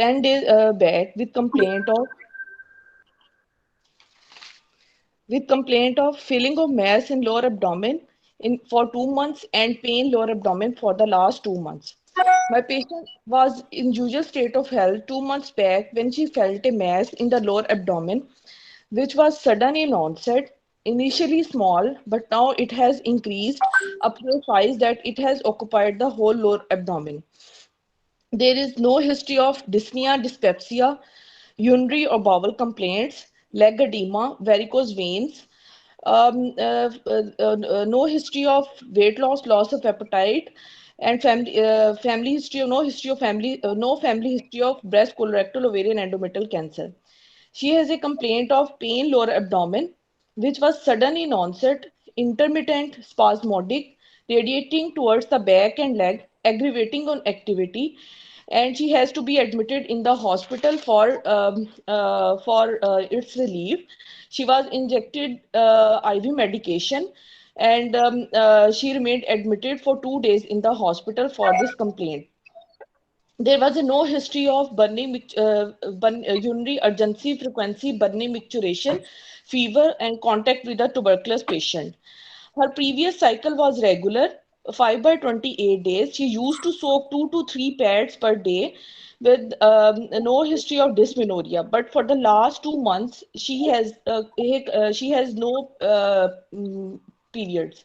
10 days back with complaint of feeling of mass in lower abdomen for 2 months and pain lower abdomen for the last 2 months. My patient was in usual state of health 2 months back when she felt a mass in the lower abdomen, which was sudden in onset, initially small, but now it has increased up to a size that it has occupied the whole lower abdomen. There is no history of dyspnea, dyspepsia, urinary or bowel complaints, leg edema, varicose veins, no history of weight loss, loss of appetite, and family history, no history of no family history of breast, colorectal, ovarian, endometrial cancer. She has a complaint of pain lower abdomen, which was sudden in onset, intermittent, spasmodic, radiating towards the back and leg, aggravating on activity, and she has to be admitted in the hospital for its relief. She was injected IV medication, and she remained admitted for 2 days in the hospital for this complaint. There was no history of urinary urgency, frequency, burning micturition, fever, and contact with a tuberculous patient. Her previous cycle was regular, 5 by 28 days. She used to soak 2 to 3 pads per day with no history of dysmenorrhea. But for the last 2 months, she has no periods.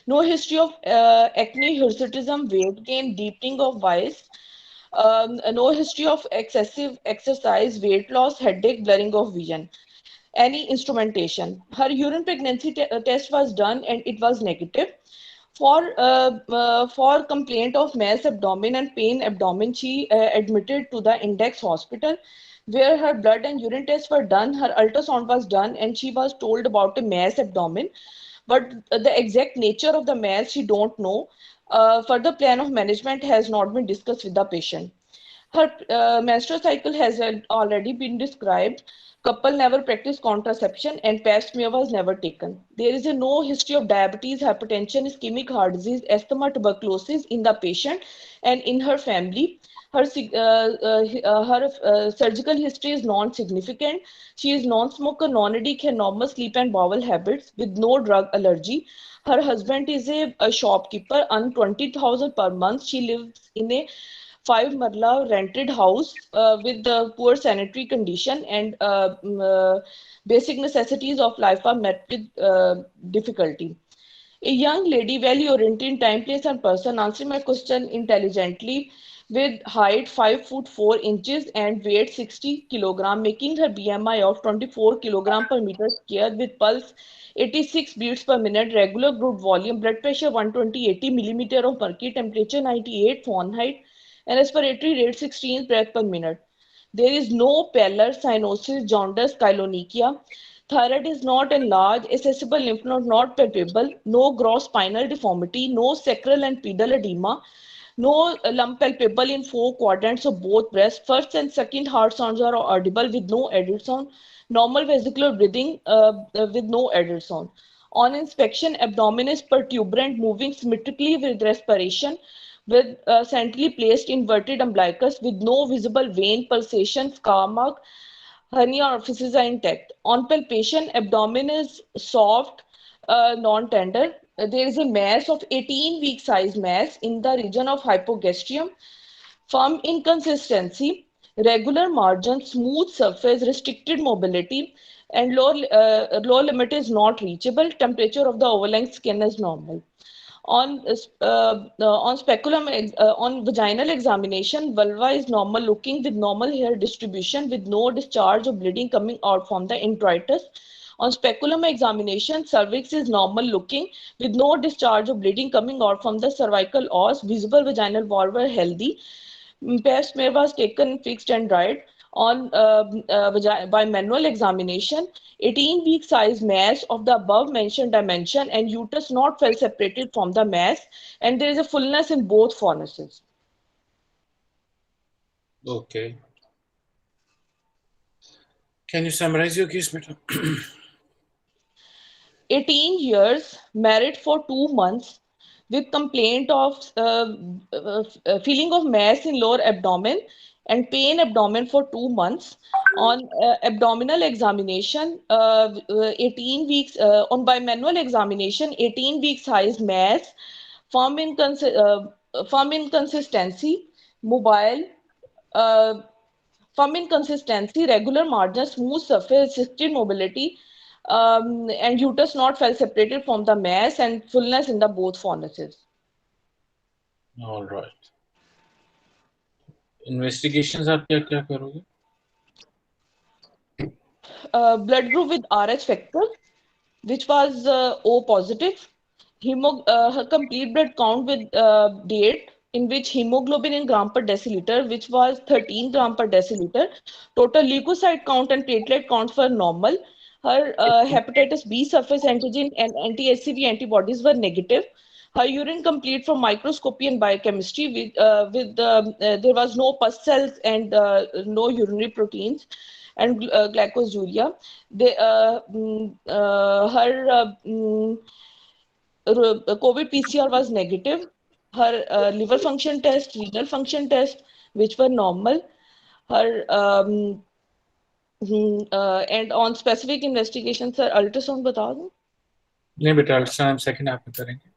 No history of acne, hirsutism, weight gain, deepening of voice, no history of excessive exercise, weight loss, headache, blurring of vision, any instrumentation. Her urine pregnancy test was done and it was negative. For complaint of mass abdomen and pain abdomen, she admitted to the Index Hospital, where her blood and urine tests were done. Her ultrasound was done, and she was told about a mass abdomen, but the exact nature of the mass she don't know. Further plan of management has not been discussed with the patient. Her menstrual cycle has already been described. Couple never practiced contraception and pap smear was never taken. There is a no history of diabetes, hypertension, ischemic heart disease, asthma, tuberculosis in the patient and in her family. Her surgical history is non-significant. She is non-smoker, non-addict, has normal sleep and bowel habits with no drug allergy. Her husband is a shopkeeper, earns 20,000 per month. She lives in a five marla rented house with the poor sanitary condition and basic necessities of life are met with difficulty. A young lady, well oriented in time, place, and person, answering my question intelligently with height 5 foot 4 inches and weight 60 kilogram, making her BMI of 24 kilogram per meter square with pulse 86 beats per minute, regular blood volume, blood pressure 120/80 millimeter of mercury, temperature 98 Fahrenheit, and respiratory rate 16 breath per minute. There is no pallor, cyanosis, jaundice, chylonychia. Thyroid is not enlarged, accessible lymph node not palpable, no gross spinal deformity, no sacral and pedal edema, no lump palpable in four quadrants of both breasts. First and second heart sounds are audible with no added sound. Normal vesicular breathing with no added sound. On inspection, abdomen is protuberant, moving symmetrically with respiration, with centrally placed inverted umbilicus with no visible vein, pulsation, scar mark, hernia orifices are intact. On palpation, abdomen is soft, non-tender. There is a mass of 18-week size mass in the region of hypogastrium. Firm inconsistency, regular margin, smooth surface, restricted mobility, and lower limit is not reachable. Temperature of the overlying skin is normal. On speculum on vaginal examination, vulva is normal looking with normal hair distribution with no discharge or bleeding coming out from the introitus. On speculum examination, cervix is normal looking with no discharge or bleeding coming out from the cervical os. Visible vaginal wall were healthy. Pap smear was taken, fixed and dried. By manual examination, 18-week size mass of the above mentioned dimension and uterus not well separated from the mass, and there is a fullness in both fornices. Okay. Can you summarize your case, madam? 18 years, married for 2 months, with complaint of feeling of mass in lower abdomen, and pain abdomen for 2 months. On abdominal examination, 18 weeks, on bimanual examination, 18 week size mass, firm in, firm in consistency, mobile, uh, firm in consistency, regular margin, smooth surface, assisted mobility, and uterus not well separated from the mass, and fullness in the both fornices. All right. Investigations आप क्या क्या करोगे? Blood group with RH factor, which was O positive. Her complete blood count with date in which hemoglobin in gram per deciliter, which was 13 gram per deciliter. Total leukocyte count and platelet counts were normal. Her hepatitis B surface antigen and anti-HCV antibodies were negative. Her urine complete from microscopy and biochemistry there was no pus cells and no urinary proteins and glycosuria. Her COVID PCR was negative. Her liver function test, renal function test, which were normal. Her and on specific investigation, sir, ultrasound बता दूं? नहीं बेटा, ultrasound second half में करेंगे.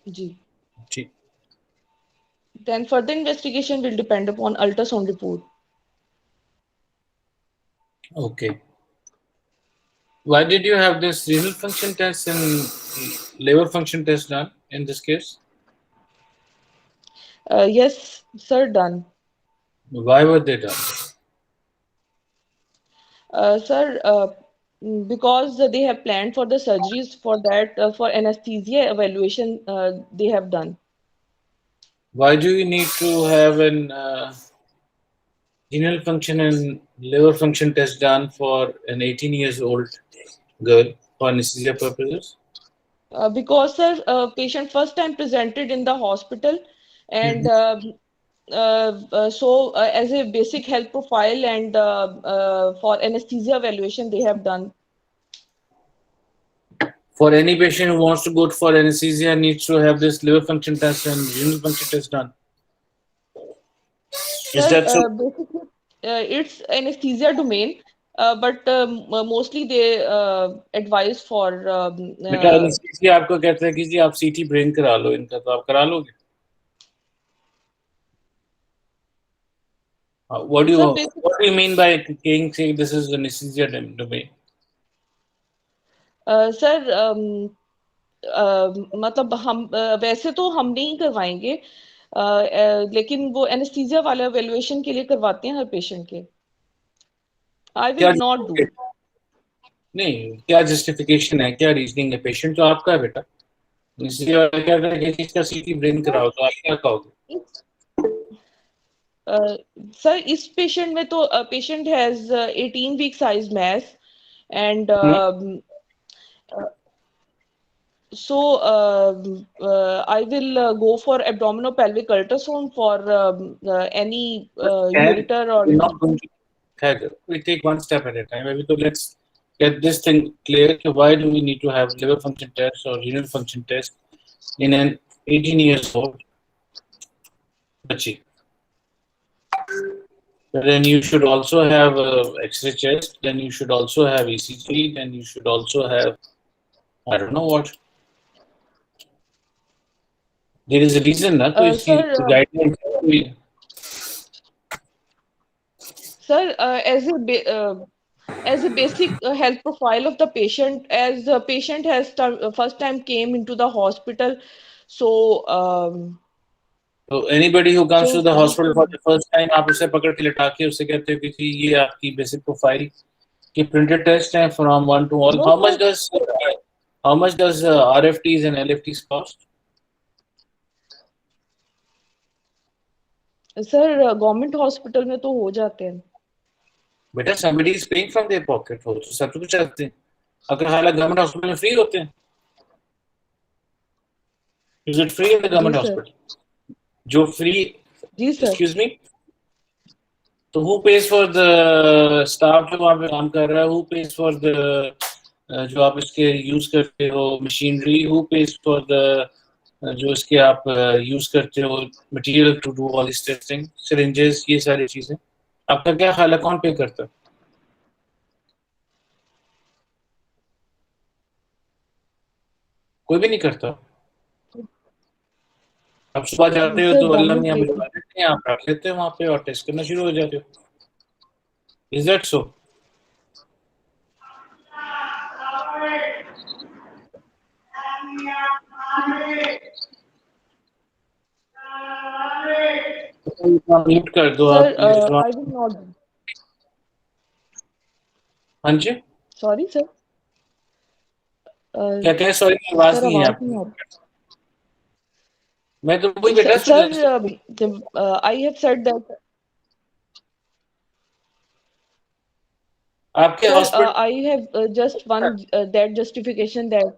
जी. ठीक. Then further investigation will depend upon ultrasound report. Okay. Why did you have this renal function test and liver function test done in this case? Yes, sir, done. Why were they done? Sir, because they have planned for the surgeries for that, for anesthesia evaluation, they have done. Why do you need to have an renal function and liver function test done for an 18 years old girl for anesthesia purposes? Because sir, patient first time presented in the hospital, and as a basic health profile and for anesthesia evaluation, they have done. For any patient who wants to go for anesthesia needs to have this liver function test and renal function test done. Is Sir, that so? basically, it's anesthesia domain, but mostly they advise for बेटा anesthesia आपको कहते हैं कि जी आप CT brain करा लो इनका, तो आप करा लोगे? What do you mean by saying this is anesthesia domain? Sir मतलब हम वैसे तो हम नहीं करवाएंगे, लेकिन वो एनेस्थीसिया वाला एवेल्युएशन के लिए करवाते हैं हर पेशेंट के. I will not do. नहीं, क्या जस्टिफिकेशन है, क्या रीजनिंग है? पेशेंट तो आपका है बेटा. एनेस्थीसिया वाला कह रहा है कि इसका CT ब्रेन कराओ, तो आप क्या कहोगे? सर इस पेशेंट में तो patient has 18 week size mass and so I will go for abdominopelvic ultrasound for any ureter or. We're not going to. We take one step at a time. Maybe so let's get this thing clear. Why do we need to have liver function test or renal function test in an 18 years old bachi? Then you should also have X-ray chest. Then you should also have ECG. Then you should also have, I don't know what. There is a reason, na? Sir, sir, as a basic health profile of the patient, as the patient has first time came into the hospital, so so anybody who comes to the hospital for the first time, आप उसे पकड़ के लिटा के उसे कहते हो कि जी ये आपकी basic profile की printed test है from 1 to all. How much does RFTs and LFTs cost? Sir government hospital में तो हो जाते हैं. बेटा somebody is paying from their pocket हो, तो सब कुछ करते हैं. अगर हालांकि गवर्नमेंट हॉस्पिटल में फ्री होते हैं. Is it free in the government hospital? जो free, excuse me, तो who pays for the staff जो वहाँ पे काम कर रहा है? Who pays for the जो आप इसके use करते हो machinery? Who pays for the जो इसके आप यूज करते हो, material to do all this testing, syringes, ये सारी चीजें, आपका क्या ख्याल है कौन पे करता है? कोई भी नहीं करता। आप सुबह जाते हो सर तो अल्लाह गवर्नमेंट मियां पे बुलवा देते हैं, आप रख लेते हो वहां पे और टेस्ट करना शुरू हो जाते हो। Is that so? म्यूट कर दो सर आप रिजवान। I will not. हाँ जी, सॉरी सर। क्या कह, सॉरी आवाज सर नहीं है आवाज नहीं आपकी। आ रही। मैं तो वही बेटा Sir, I have said that. आपके Sir, hospital I have just one that justification that.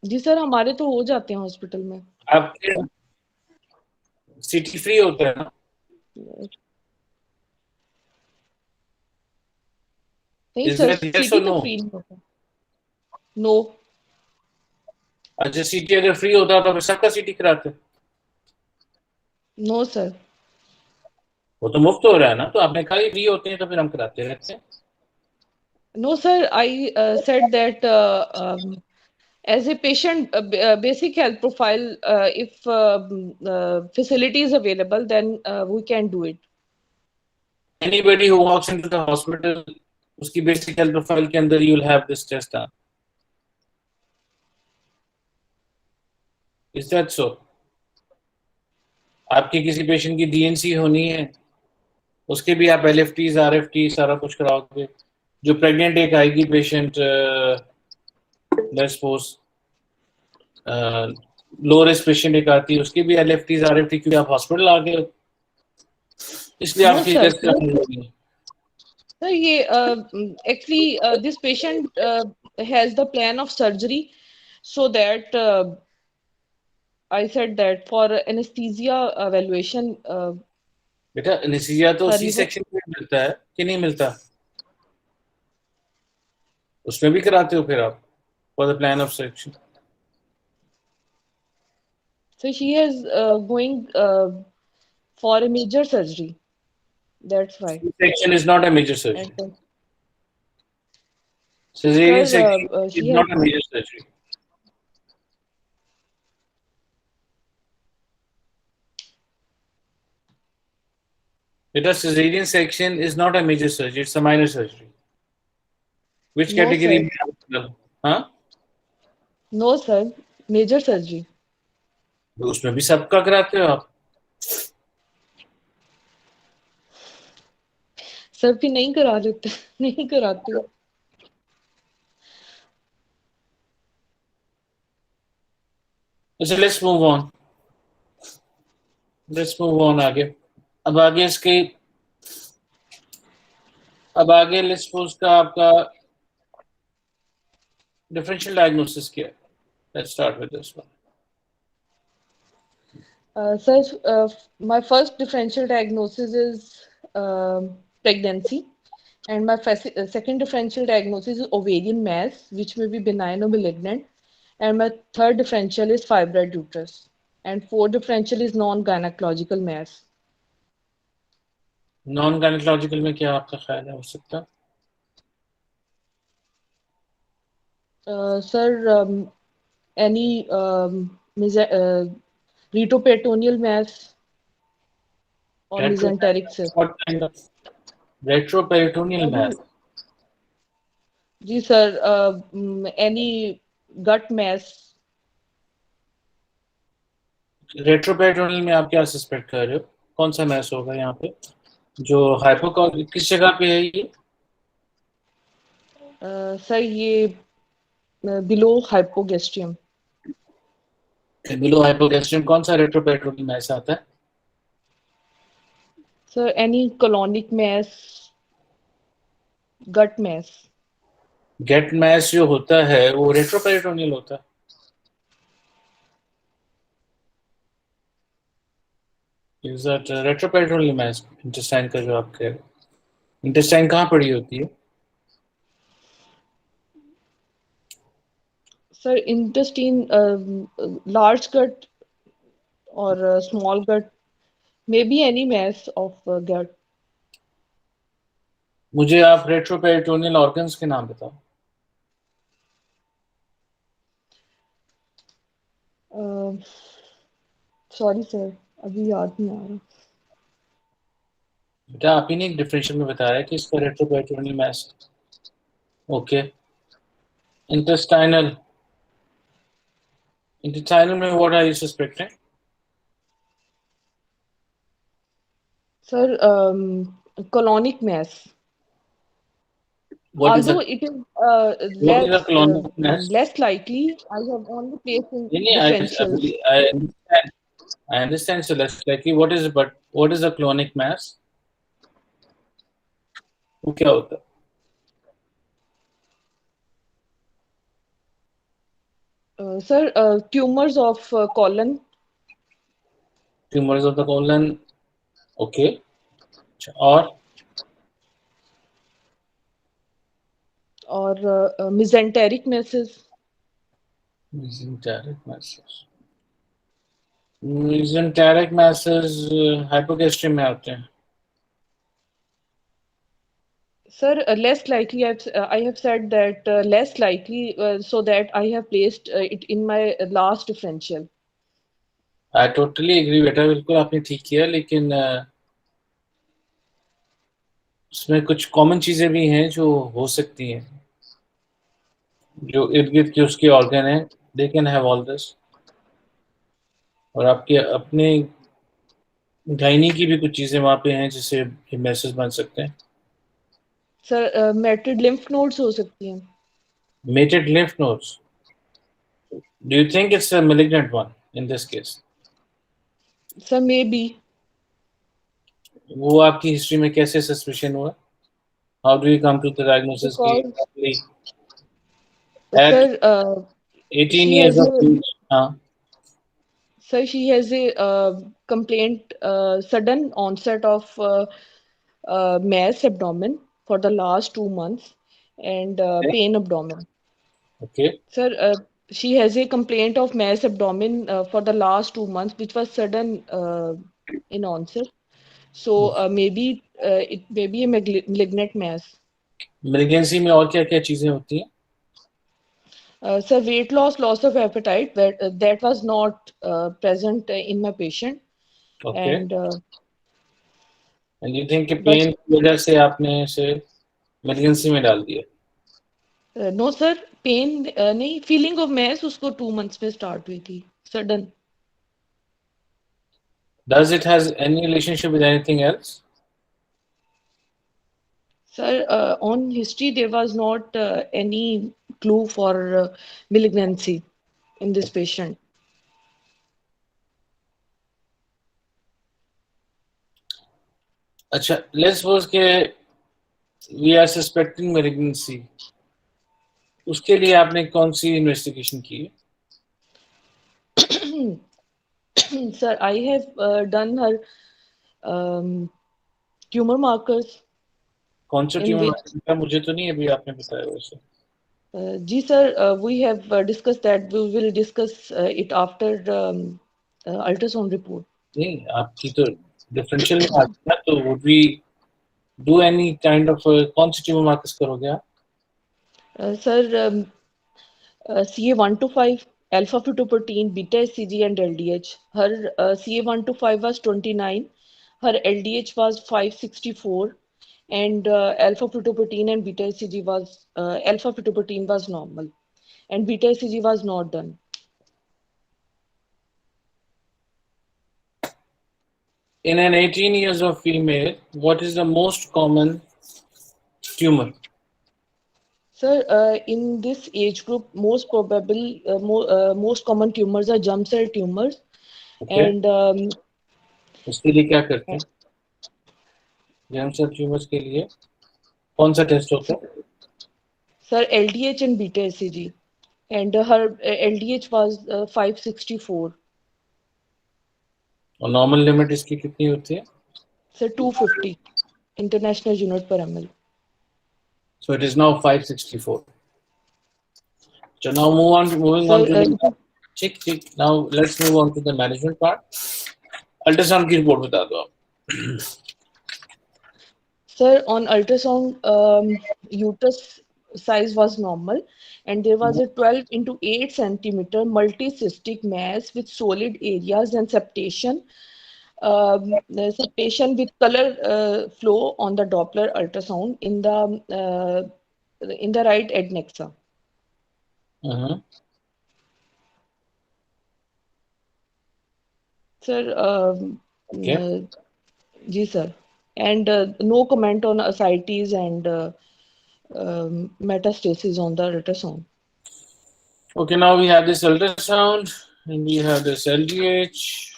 जी सर, हमारे तो हो जाते हैं हॉस्पिटल में। आपके सिटी फ्री होता है ना? नहीं is sir, that yes city और तो नो? फ्री नहीं होता। नो। अच्छा, सिटी अगर फ्री होता तो फिर सबका सिटी कराते। No sir. वो तो मुफ्त हो रहा है ना, तो आपने कहा फ्री होते हैं तो फिर हम कराते रहते हैं। No sir, I said that as a patient basic health profile, if facility is available, then we can do it. Anybody who walks into the hospital, उसकी बेसिक हेल्थ प्रोफाइल के अंदर you will have this test done. Is that so? आपकी किसी patient की DNC होनी है, उसके भी आप एलएफटी, आरएफटी सारा कुछ कराओगे। जो प्रेग्नेंट एक आएगी patient, let's suppose low risk patient एक आती है, उसकी भी एलएफटी आरएफटी, क्योंकि आप हॉस्पिटल आ गए, इसलिए No आपकी sir. टेस्ट करानी होगी। Sir, ये actually this patient has the plan of surgery, so that I said that for anesthesia evaluation, बेटा एनेस्थीसिया तो her C is a. Section में मिलता है कि नहीं मिलता? उसमें भी कराते हो फिर आप for the plan of section? So she is going for a major surgery. That's why. C section is not a major And surgery. Cesarean sir, section is she has. not a major surgery. Beta, cesarean section is not a major surgery, it's a minor surgery. Which No category sir. में आप मतलब? हाँ? No sir. Major surgery. तो उसमें भी सबका कराते हो आप? सर भी नहीं करा लेते नहीं कराते। अच्छा, let's move on. Let's move on आगे। अब आगे इसके, अब आगे let's suppose का आपका differential diagnosis क्या है? Let's start with this one. Sir, my first differential diagnosis is pregnancy, and my second differential diagnosis is ovarian mass, which may be benign or malignant, and my third differential is fibroid uterus, and fourth differential is non-gynecological mass. Non gynaecological में क्या आपका ख्याल है हो सकता? Sir, any retroperitoneal mass or Retro, mesenteric cyst. what kind of retroperitoneal Any, mass? जी sir, any gut mass. Retroperitoneal में आप क्या सस्पेक्ट कर रहे हो? कौन सा मैस होगा यहाँ पे? जो हाइपोकॉल किस जगह पे है ये? सर ये बिलो हाइपोगेस्ट्रियम। बिलो हाइपोगैस्ट्रियम कौन सा रेट्रोपेरिटोनियल मैस आता है? Sir any colonic mass, gut mass. Gut mass जो होता है वो रेट्रोपेरिटोनियल होता है। Is that retroperitoneal mass intestine का जो आप कह रहे हो? इंटेस्टाइन कहाँ पड़ी होती है? Sir, intestine, large gut or small gut, maybe any mass of gut. मुझे आप रेट्रोपेरिटोनियल ऑर्गन्स के नाम बताओ। सॉरी सर, अभी याद नहीं आ रहा। बेटा आप ही ने एक डिफरेंशियल में बताया कि इसका retroperitoneal mass. Okay, intestinal, intestinal में what are you suspecting? Sir, colonic mass. What is the Although it is what is the uh, colonic mass? less likely, I have only placed in नहीं नहीं, differentials. I understand so less likely, what is, but what is the colonic mass? वो क्या होता है? Sir, tumors of colon Tumors of the colon, okay, और or mesenteric masses. mesenteric masses, mesenteric masses hypogastria में आते हैं। Sir, less likely, I have said that less likely, so that I have placed it in my last differential. I totally agree बेटा, बिल्कुल आपने ठीक किया, लेकिन उसमें कुछ कॉमन चीजें भी हैं जो हो सकती हैं, जो इर्द गिर्द के उसके ऑर्गन हैं, they can have all this, और आपके अपने गायनी की भी कुछ चीजें वहां पे हैं जिससे मैसेज बन सकते हैं। Sir, matted lymph nodes हो सकती हैं. Mated lymph nodes. Do you think it's a malignant one in this case? Sir, maybe. वो आपकी हिस्ट्री में कैसे सस्पिशन हुआ? How do you come to the diagnosis कि Because, at sir, 18 she years has of a age? हाँ, sir, she has a complaint, sudden onset of mass abdomen for the last 2 months and pain abdomen. okay. Sir, she has a complaint of mass abdomen for the last 2 months, which was sudden in onset. So maybe it may be a malignant mass. Malignancy में और क्या-क्या चीजें होती हैं? Sir, weight loss, loss of appetite, that was not present in my patient, Okay. and And you think कि but pen की वजह से आपने इसे malignancy में डाल दिया? नो सर, पेन नहीं, फीलिंग ऑफ मैस उसको 2 मंथ्स में स्टार्ट हुई थी sudden. Does it has any relationship with anything else? Sir, on history there was not any clue for malignancy in this patient. अच्छा, let's suppose कि we are suspecting malignancy. उसके लिए आपने कौन सी इन्वेस्टिगेशन की है? Sir, I have done her tumor markers कौन सा in ट्यूमर which का मुझे तो नहीं अभी आपने बताया वैसे। जी sir, we have discussed that. We will discuss it after ultrasound report. नहीं, आपकी तो डिफरेंशियल में आ गया, तो would we do any kind of कौन सी ट्यूमर मार्कर्स करोगे आप? Sir, CA1 to 5, alpha fetoprotein, beta HCG, and LDH. Her CA1 to 5 was 29. Her LDH was 564, and alpha fetoprotein and beta HCG was alpha fetoprotein was normal, and beta HCG was not done. In an 18 years of female, what is the most common tumor? Sir, in this age group, most probable, most common tumors are germ cell tumors, Okay, and उसके लिए क्या करते हैं? Germ cell tumours के लिए कौन सा test होता है? sir, LDH and beta HCG, and her LDH was 564. और नॉर्मल लिमिट इसकी कितनी होती है? Sir, 250 international unit per ml. So it is now 564. So now moving on Sir, to the check. Now let's move on to the management part. Ultrasound की report बता दो आप. sir, on ultrasound, uterus size was normal, and there was a 12 into 8 centimeter multicystic mass with solid areas and septation. The septation with color flow on the Doppler ultrasound in the right adnexa. Sir, Okay. Ji sir, and no comment on ascites and metastasis on the ultrasound. Okay, now we have this ultrasound and we have this LDH.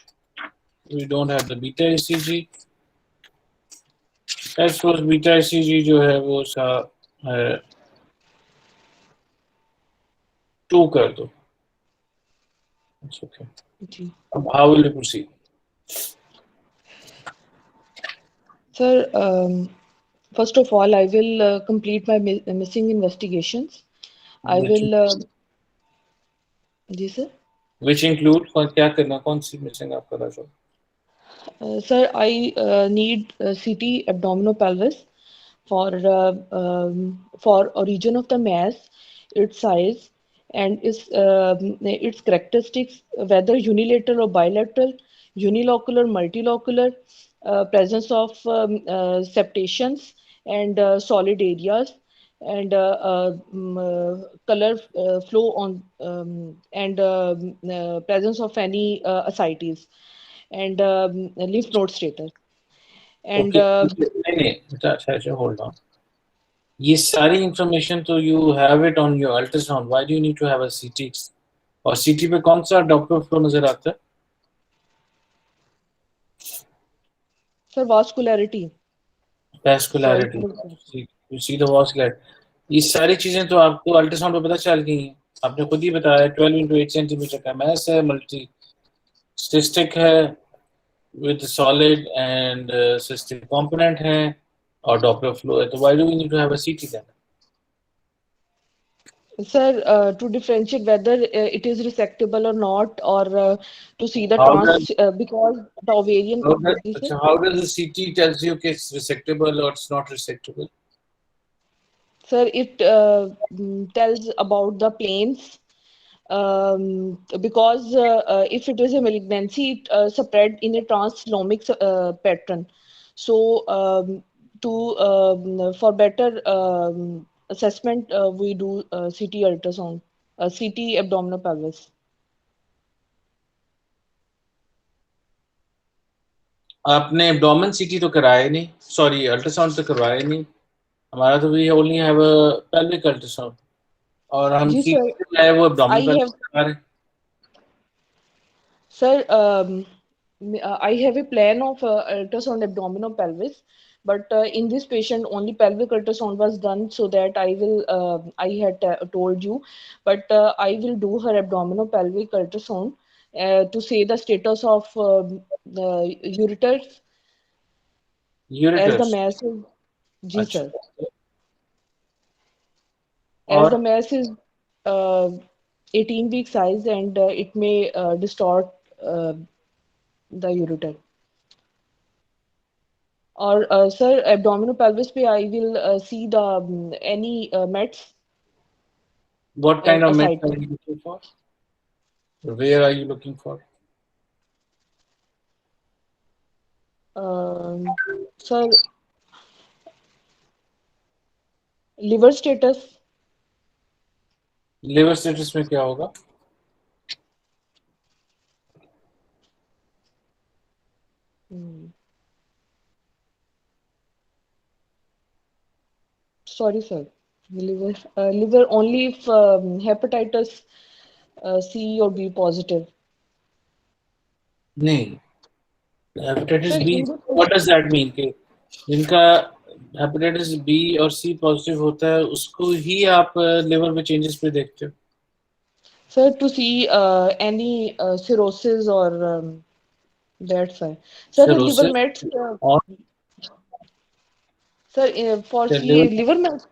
We don't have the beta ECG. I suppose beta ECG जो है वो सा 2 कर दो. It's okay. Ji. How will you proceed? Sir, first of all, I will complete my missing investigations. I Which, will, जी sir. which include क्या करना कौन सी missing आप कर रहे हो? Sir, I need CT abdominopelvis for origin of the mass, its size, and its characteristics, whether unilateral or bilateral, unilocular, multilocular, presence of septations and solid areas, and color flow on and presence of any ascites and lymph node status. And Okay. नहीं नहीं बेटा अच्छा hold on. ये सारी information तो you have it on your ultrasound. Why do you need to have a CT? और CT पे कौन सा Doppler flow नजर आता है? sir, vascularity. Sorry. Vascularity. You see the vascularity. ये सारी चीजें तो आपको अल्ट्रासाउंड पे पता चल गई हैं. आपने खुद ही बताया 12 into 8 सेंटीमीटर का मैस है, मल्टी सिस्टिक है with solid and cystic component है और Doppler flow है. तो why do we need to have a CT then? Sir, to differentiate whether it is resectable or not, or to see the How does because the ovarian, ji sir. how does the CT tells you कि it's resectable or it's not resectable? Sir, it tells about the planes because if it is a malignancy, it spread in a translomic pattern. So, for better assessment, we do CT ultrasound, CT abdominal pelvis. आपने abdomen सीटी तो कराया नहीं, sorry ultrasound तो करवाया नहीं. हमारा तो we only have a pelvic ultrasound और हम जी सीटी सर, जो है वो I एब्डोमेन have पेल्विक करा रहे हैं. sir, I have a plan of ultrasound abdominal pelvis, but in this patient only pelvic ultrasound was done, so that I had told you, but I will do her abdominal pelvic ultrasound to say the status of the ureters as the ureters. mass is, जी अच्छा. sir, as the और mass is uh, 18-week size and it may distort uh, the ureter. Or sir, abdominal pelvis पे I will see the any mets what kind and of meds are ascites. you looking for? Where are you looking for? Sir, liver status. Liver status में क्या होगा? Hmm, sorry, sir. Liver only if hepatitis C or B positive. नहीं, hepatitis Sir, B. in this what patient, does that mean कि जिनका hepatitis B और सी positive होता है उसको ही आप लिवर में चेंजेस पे देखते हो? sir, to see any cirrhosis or that's why. Sir, liver cirrhosis mets. और Sir, for liver see liver mets.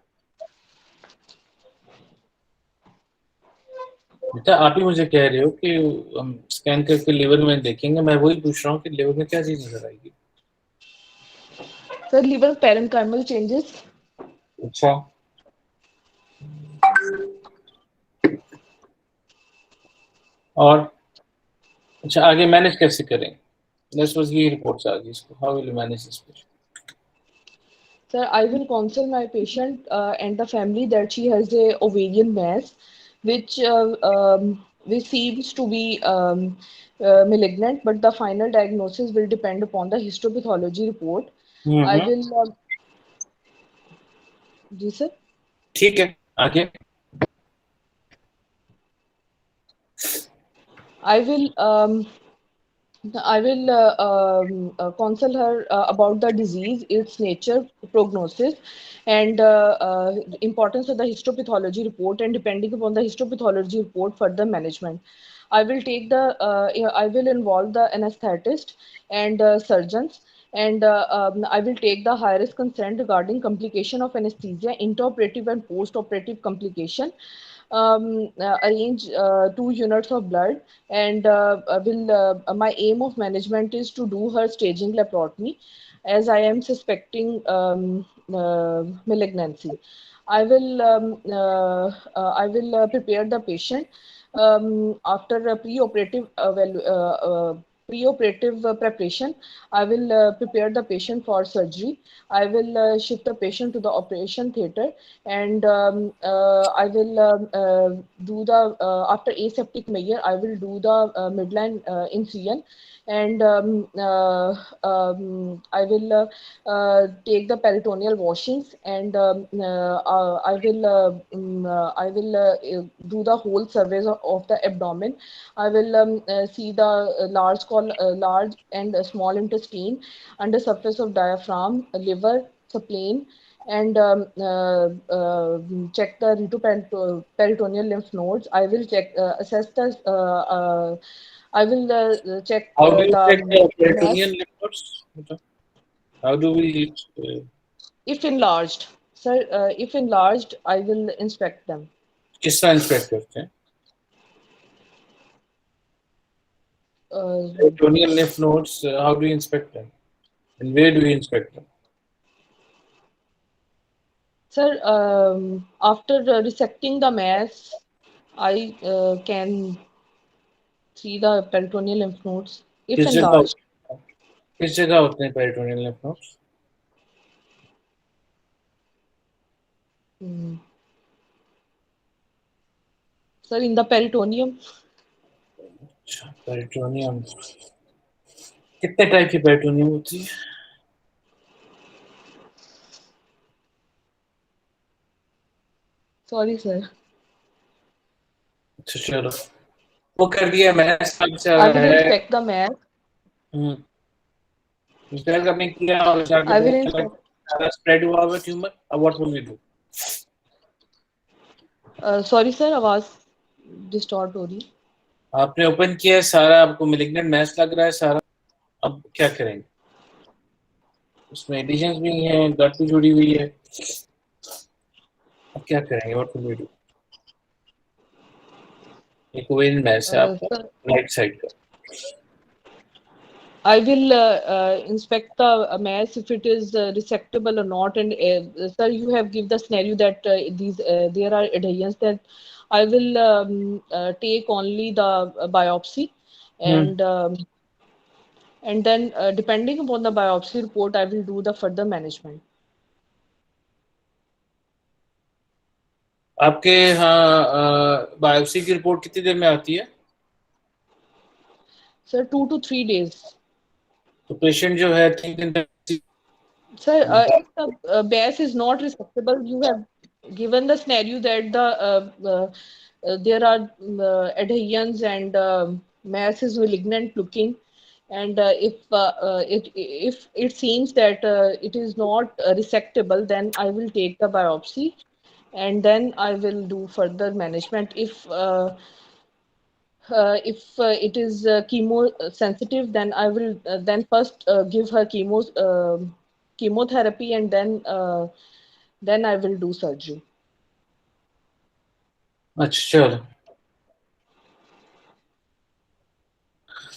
बेटा आप ही मुझे कह रहे हो कि हम स्कैन करके लिवर में देखेंगे, मैं वही पूछ रहा हूँ कि लिवर में क्या चीज नजर आएगी। Sir, liver parenchymal changes. अच्छा, और अच्छा आगे मैनेज कैसे करें? लेट्स सपोज ये रिपोर्ट्स आ गई, इसको how will you manage this patient? Sir, I will counsel my patient and the family that she has a ovarian mass, which seems to be malignant, but the final diagnosis will depend upon the histopathology report. I hmm, will, जी sir, ठीक है, आगे। I will counsel her about the disease, its nature, prognosis, and importance of the histopathology report. And depending upon the histopathology report, further management. I will involve the anesthetist and surgeons, and I will take the high risk consent regarding complication of anesthesia, intraoperative and post-operative complication, arrange 2 units of blood, and will my aim of management is to do her staging laparotomy as I am suspecting malignancy. I will prepare the patient after a preoperative preparation. I will prepare the patient for surgery. I will shift the patient to the operation theater, and I will do the after aseptic measure. I will do the midline incision, and I will take the peritoneal washings, and I will do the whole survey of the abdomen. I will see the large and small intestine, under surface of diaphragm, liver, spleen, and check the retroperitoneal lymph nodes. I will check assess the I will check How do you check the the peritoneal mass lymph nodes? बेटा? How do we if enlarged. Sir, if enlarged, I will inspect them. किस तरह inspect करते हैं? Uh, Peritoneal lymph nodes, how do you inspect them? And where do you inspect them? Sir, after resecting the mass, I can see the peritoneal lymph nodes if किस जगह enlarged. किस जगह होते हैं peritoneal lymph nodes? Mm. Sir, in the peritoneum. अच्छा, peritoneum कितने type की peritoneum होती है? Sorry, sir. अच्छा चलो, वो कर दिया मैंने, सबसे I will है। inspect the mass. इंस्पेक्ट करने किया और जाके I will पता चला inspect. सारा स्प्रेड हुआ हुआ ट्यूमर, अब what will we do? Sorry, sir. आवाज डिस्टॉर्ट हो रही। आपने ओपन किया है सारा, आपको malignant mass लग रहा है सारा, अब क्या करेंगे? उसमें एडिशंस भी हैं, ब्लड भी जुड़ी हुई है, अब क्या करेंगे? What will we do? एक ओवेरियन मैस है आपका, Sir, राइट साइड का। I will inspect the mass if it is resectable or not. And sir, you have given the scenario that these there are adhesions, that I will take only the biopsy, hmm, and then depending upon the biopsy report, I will do the further management. आपके यहाँ biopsy की report कितनी देर में आती है? Sir, 2 to 3 days. तो patient जो है 3 दिन तक Sir, if the base is not resectable, you have given the scenario that there are adhesions, and mass is malignant looking, and if it seems that it is not resectable, then I will take the biopsy, and then I will do further management. If it is chemo sensitive, then I will then first give her chemotherapy, and then I will do surgery. अच्छा चलो,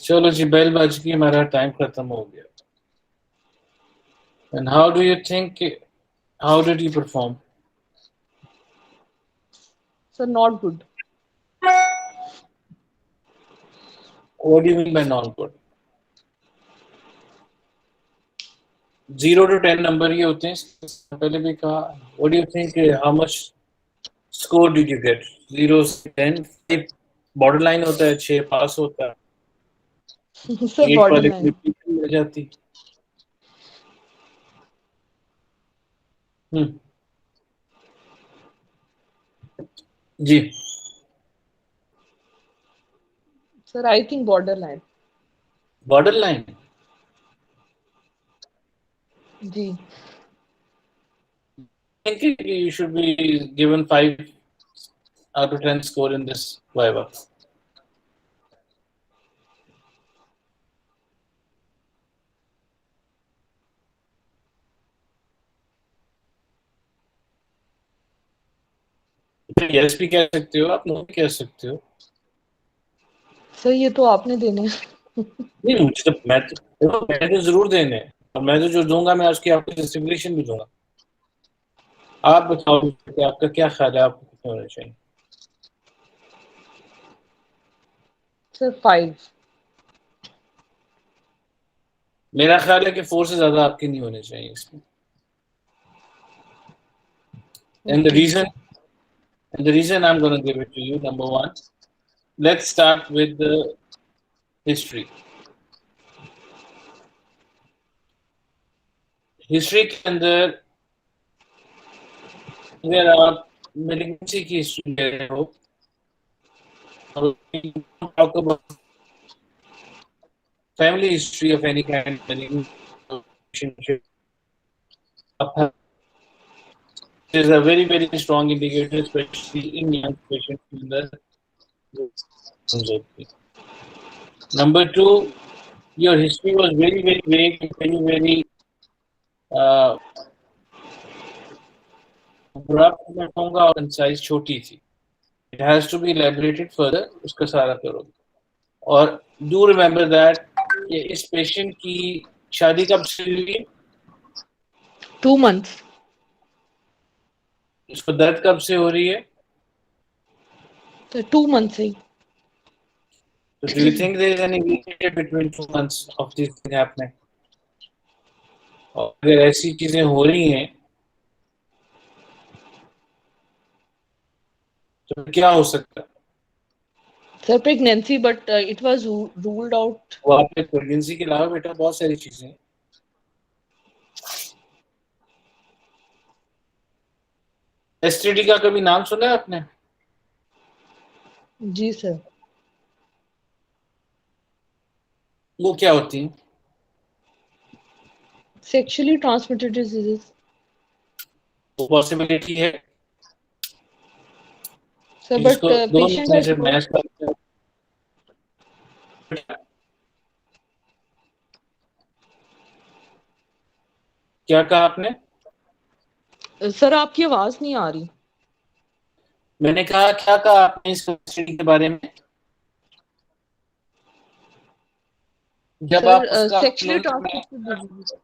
चलो जी, bell बज गई, हमारा time खत्म हो गया. And how do you think? How did you perform? Sir, not good. What do you mean by not good? 0 to 10 number ये होते हैं. पहले भी कहा. What do you think? How much score did you get? 0 से 10. Borderline होता है, 6 पास होता है. Sir, 8 वाले को borderline. रिपीट मिल जाती. जी. Sir, I think borderline. Borderline. Ji. I think you should be given 5 out of 10 score in this Viva. Yes भी कह सकते हो आप, नो भी कह सकते हो. सर ये तो आपने देने हैं. नहीं, मुझे तो मैं तो जरूर देने हैं, और मैं तो जो दूंगा मैं उसकी आपको जस्टिफिकेशन भी दूंगा. आप बताओ कि आपका क्या ख्याल है, आपको कितने होने चाहिए? सर 5. मेरा ख्याल है कि 4 से ज्यादा आपके नहीं होने चाहिए इसमें. And the Okay. reason I'm going to give it to you, number one, let's start with the history. History के अंदर अगर आप malignancy की हिस्ट्री ले रहे हो, talk about family history of any kind, relationship is a very very strong indicator, especially in young patients. Number two, your history was very very vague, very abrupt और concise, छोटी थी. It has to be elaborated further. उसका सारा करोगे. और do remember that कि इस patient की शादी कब से हुई है? 2 months. इसको दर्द कब से हो रही है? सर 2 months से. So do you think there is any relationship between 2 months of this thing happening? और अगर ऐसी चीजें हो रही हैं तो क्या हो सकता है? Sir pregnancy, but it was ruled out. वो आपने प्रेगनेंसी के अलावा बेटा बहुत सारी चीजें हैं. एसटीडी का कभी नाम सुना है आपने? जी सर. वो क्या होती है? Sexually transmitted diseases. वो पॉसिबिलिटी है सर बट जिसको 2 पेशेंट महीने से मैच करते हैं. क्या कहा आपने? सर आपकी आवाज नहीं आ रही. मैंने कहा क्या कहा आपने इस एसटीडी के बारे में? जब आप सर उसका सेक्सुअली ट्रांसमिटेड डिजीजेस.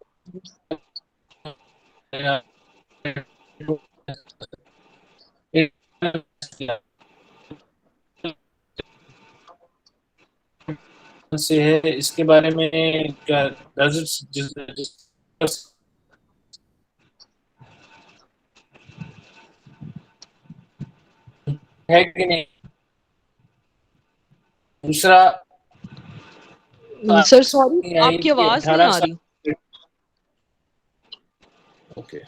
से है इसके बारे में क्या है कि नहीं? दूसरा सर सॉरी आपकी आवाज नहीं आ रही. ओके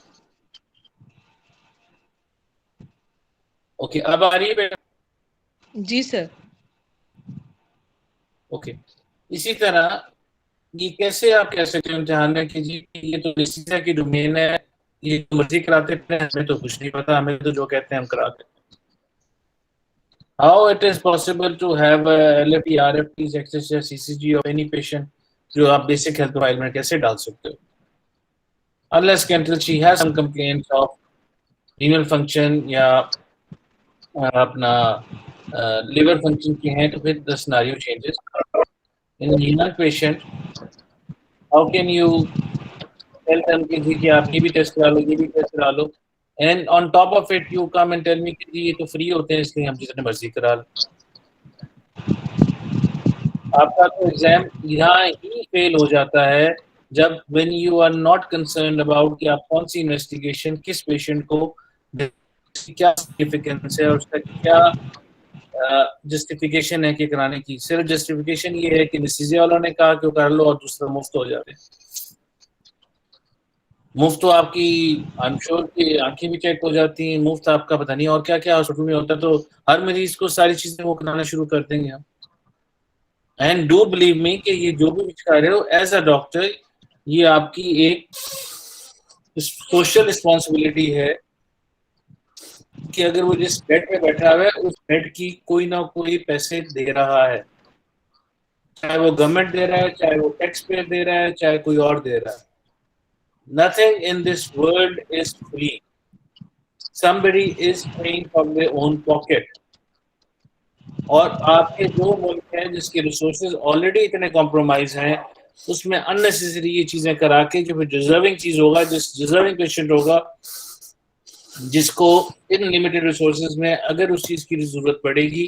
ओके, अब आ रही है? जी सर. ओके. इसी तरह ये कैसे आप कह सकते हो इम्तिहान में कि जी ये तो डिसीजन की डोमेन है, ये तो मर्जी कराते हैं, हमें तो कुछ नहीं पता, हमें तो जो कहते हैं हम कराते हैं. How it is possible to have LFT, RFTs, etc., CCG of any patient जो आप बेसिक हेल्थ फाइल में कैसे डाल सकते हो? Unless until she has some complaints of renal function या अपना liver function की हैं तो फिर the scenario changes. in a young patient, how can you tell them कि आप ये भी टेस्ट करा लो, ये भी टेस्ट करा लो, and on top of it you come and tell me कि जी ये तो फ्री होते हैं इसलिए हम जितने मर्जी करा लो. आपका तो एग्जाम यहाँ ही फेल हो जाता है जब when you are not concerned about कि आप कौन सी इन्वेस्टिगेशन किस पेशेंट को क्या सिग्निफिकेंस है और उसका क्या जस्टिफिकेशन है कि कराने की. सिर्फ जस्टिफिकेशन ये है कि एनेस्थीसिया वालों ने कहा कि वो कर लो और दूसरा मुफ्त हो जाते हैं. मुफ्त तो आपकी आई एम श्योर कि आंखें भी चेक हो जाती हैं, मुफ्त आपका पता नहीं और क्या क्या हॉस्पिटल में होता है, तो हर मरीज को सारी चीजें वो कराना शुरू कर देंगे हम. एंड डू बिलीव मी कि ये जो भी कह रहे हो एज अ डॉक्टर, ये आपकी एक सोशल रिस्पॉन्सिबिलिटी है कि अगर वो जिस बेड पे बैठा हुआ है उस बेड की कोई ना कोई पैसे दे रहा है, चाहे वो गवर्नमेंट दे रहा है, चाहे वो टैक्स पेयर दे रहा है, चाहे कोई और दे रहा है. Nothing in this world is free. somebody is paying from their own pocket. और आपके जो मुल्क हैं जिसके रिसोर्सेज ऑलरेडी इतने कॉम्प्रोमाइज हैं, उसमें अननेसेसरी ये चीजें करा के जो फिर डिजर्विंग चीज होगा, जिस डिजर्विंग पेशेंट होगा जिसको इन लिमिटेड रिसोर्सेज में अगर उस चीज की जरूरत पड़ेगी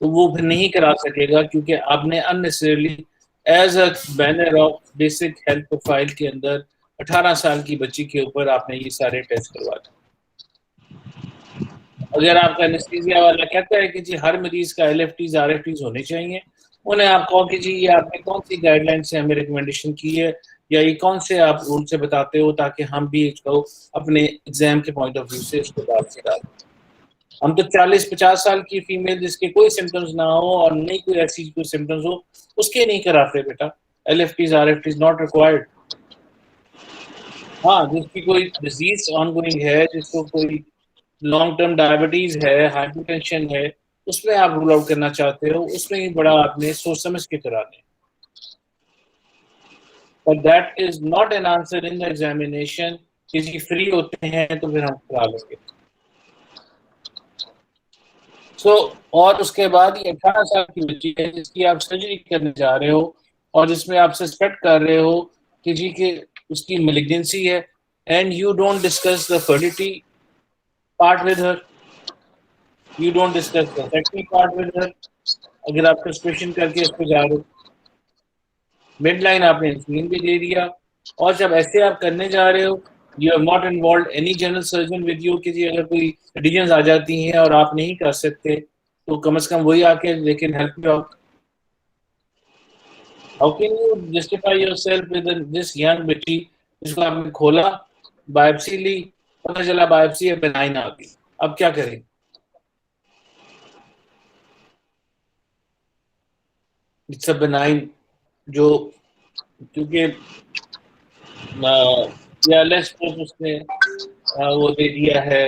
तो वो फिर नहीं करा सकेगा क्योंकि आपने unnecessarily as a banner of basic health profile के अंदर 18 साल की बच्ची के ऊपर आपने ये सारे टेस्ट करवा दिए. अगर आपका एनेस्थीसिया वाला कहता है कि जी हर मरीज का LFTs RFTs होने चाहिए, उन्हें आप कहो कि जी ये आपने कौन सी गाइडलाइन से हमें रिकमेंडेशन की है या ये कौन से आप रूल से बताते हो ताकि हम भी इसको अपने एग्जाम के पॉइंट ऑफ व्यू से इसको डाल सकें. हम तो 40-50 साल की फीमेल जिसके कोई सिम्टम्स ना हो और नहीं कोई ऐसी कोई सिम्टम्स हो उसके नहीं कराते बेटा. LFTs RFTs not required. हाँ, जिसकी कोई डिजीज ऑनगोइंग है, जिसको कोई लॉन्ग टर्म डायबिटीज है, हाइपरटेंशन है, उसमें आप रूल आउट करना चाहते हो, उसमें ही बड़ा आपने सोच समझ के कराने. But that is not an answer in the examination कि जी फ्री होते हैं तो फिर हम करा लेंगे. सो और उसके बाद ये 18 साल की बच्ची है जिसकी आप सर्जरी करने जा रहे हो और जिसमें आप सस्पेक्ट कर रहे हो कि जी कि उसकी मेलिग्नेंसी है, and you don't discuss the fertility part with her, you don't discuss the sexual part with her. अगर आप सस्पेशन करके उस पर जा रहे हो, मिड लाइन आपने इंसुलिन भी दे दिया, और जब ऐसे आप करने जा रहे हो you have not involve any general surgeon with you कि जी अगर कोई कंडीशंस आ जाती हैं और आप नहीं कर सकते तो कम से कम वही आके लेकिन help you out. How can you justify yourself with this young बच्ची जिसको आपने खोला, बायोप्सी ली, पता चला बायोप्सी बेनाइन आ गई, अब क्या करें? इट्स अ बेनाइन जो क्योंकि या लेस उसने वो दे दिया है,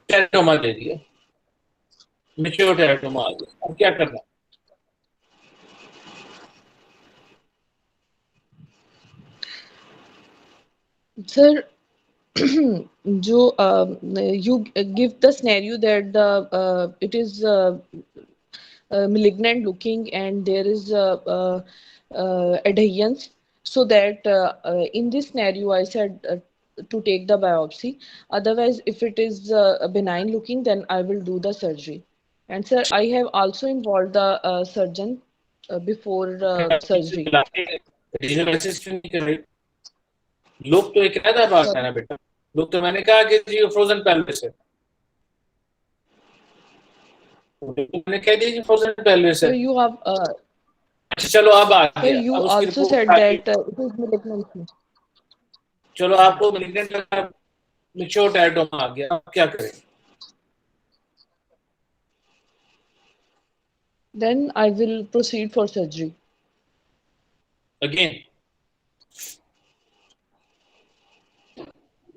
टेराटोमा दे दिया, मेच्योर टेराटोमा आ गया, अब क्या करना? Sir, you give the scenario that the it is malignant looking and there is adherence, so that in this scenario I said to take the biopsy. Otherwise, if it is benign looking, then I will do the surgery. And sir, I have also involved the surgeon before surgery. लोग तो एक रहता बात है ना बेटा, लोग तो मैंने कहा कि जी फ्रोजन पेल्विस है, मैंने कह दिया जी फ्रोजन पेल्विस है. So you have अच्छा चलो अब आ sir, गया, you अब उसकी also रिपोर्ट said आ गई, that it is malignancy. चलो आपको मेलिग्नेंट मेच्योर टेराटोमा आ गया, अब क्या करें? Then I will proceed for surgery. Again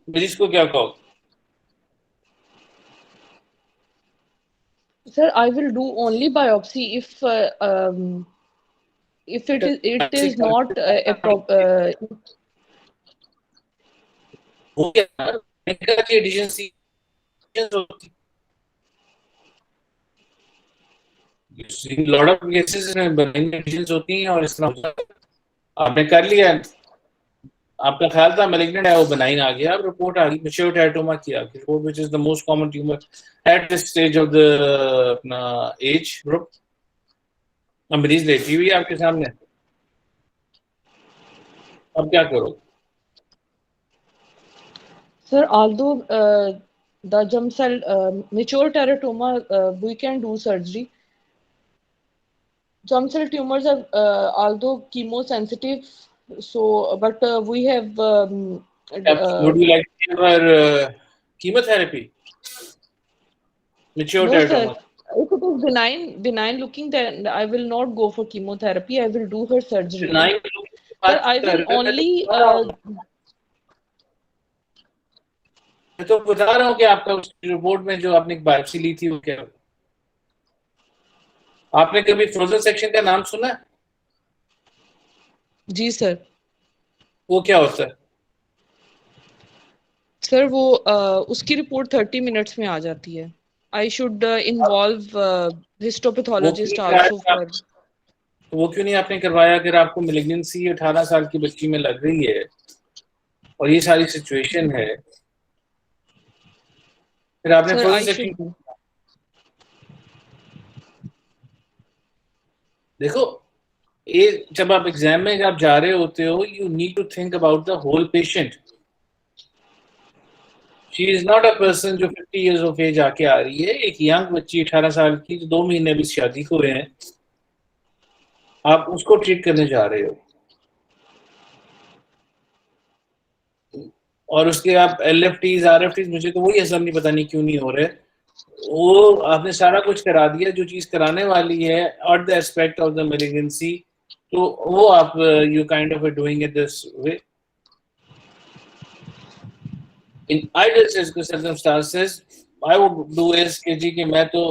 मरीज को क्या कहो? Sir, I will do only biopsy if it is not a हो गया, मैंने कहा कि एडिशंस होती, लॉट ऑफ केसेस में benign lesions होती हैं और इस तरह होता है। आपने कर लिया, आपका ख्याल था मैलिग्नेंट है, वो बेनाइन आ गया, अब रिपोर्ट आ गई मैच्योर टेराटोमा की आ गई, report which is the most common tumour at this stage of the अपना एज ग्रुप। अब मरीज लेटी हुई है आपके सामने, अब क्या करो? Sir, although the germ cell mature teratoma, we can do surgery. Germ cell tumors are although chemosensitive, so but we have Would you like to give her chemotherapy? Mature no, sir. teratoma. If it is benign looking, then I will not go for chemotherapy. I will do her surgery. Benign Sir, बात I कर will रहे हो, only मैं तो बता रहा हूँ कि आपका उस रिपोर्ट में जो आपने बायोप्सी ली थी वो क्या, आपने कभी फ्रोजन सेक्शन का नाम सुना है? जी सर। वो क्या होता है? सर वो उसकी रिपोर्ट 30 मिनट्स में आ जाती है। I should involve histopathologist also for. वो क्यों नहीं आपने करवाया? अगर आपको मेलिग्नेंसी 18 साल की बच्ची में लग रही है और ये सारी सिचुएशन है, फिर आपने sir frozen I should section, देखो ये जब आप एग्जाम में जब जा रहे होते हो, you need to think about the whole patient. She is not a person जो 50 इयर्स ऑफ एज आके आ रही है, एक यंग बच्ची 18 साल की जो 2 महीने अभी शादी को हुए हैं, आप उसको ट्रीट करने जा रहे हो और उसके आप LFTs RFTs, मुझे तो वही असर नहीं, पता नहीं क्यों नहीं हो रहे। वो आपने सारा कुछ करा दिया जो चीज कराने वाली है और the aspect of the malignancy, तो वो आप you kind of doing it this way. In ideal circumstances I would do is कि जी कि मैं तो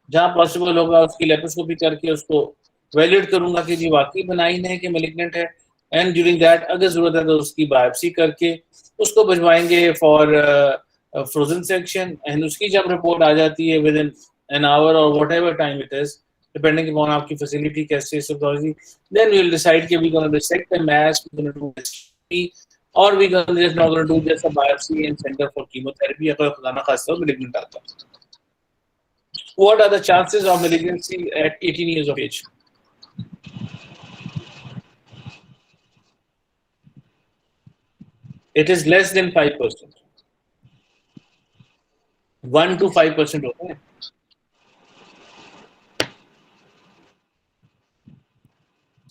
जहां पॉसिबल होगा उसकी लेप्रोस्कोपी करके उसको वैलिडेट करूंगा कि जी वाकई बेनाइन है कि मैलिग्नेंट है, एंड ड्यूरिंग दैट अगर जरूरत है तो उसकी बायोप्सी करके उसको भिजवाएंगे फॉर फ्रोजन सेक्शन, एंड उसकी जब रिपोर्ट आ जाती है विद इन एन आवर और whatever time it is, depending upon आपकी फैसिलिटी कैसे है, देन वी विल डिसाइड कि we gonna dissect the mass, we gonna do or we gonna just not gonna do just a biopsy and send her for chemotherapy अगर खुदा ना खास्ता malignant आता। What are the chances of malignancy at 18 years of age? It is less than 5%. 1 to 5% होता है।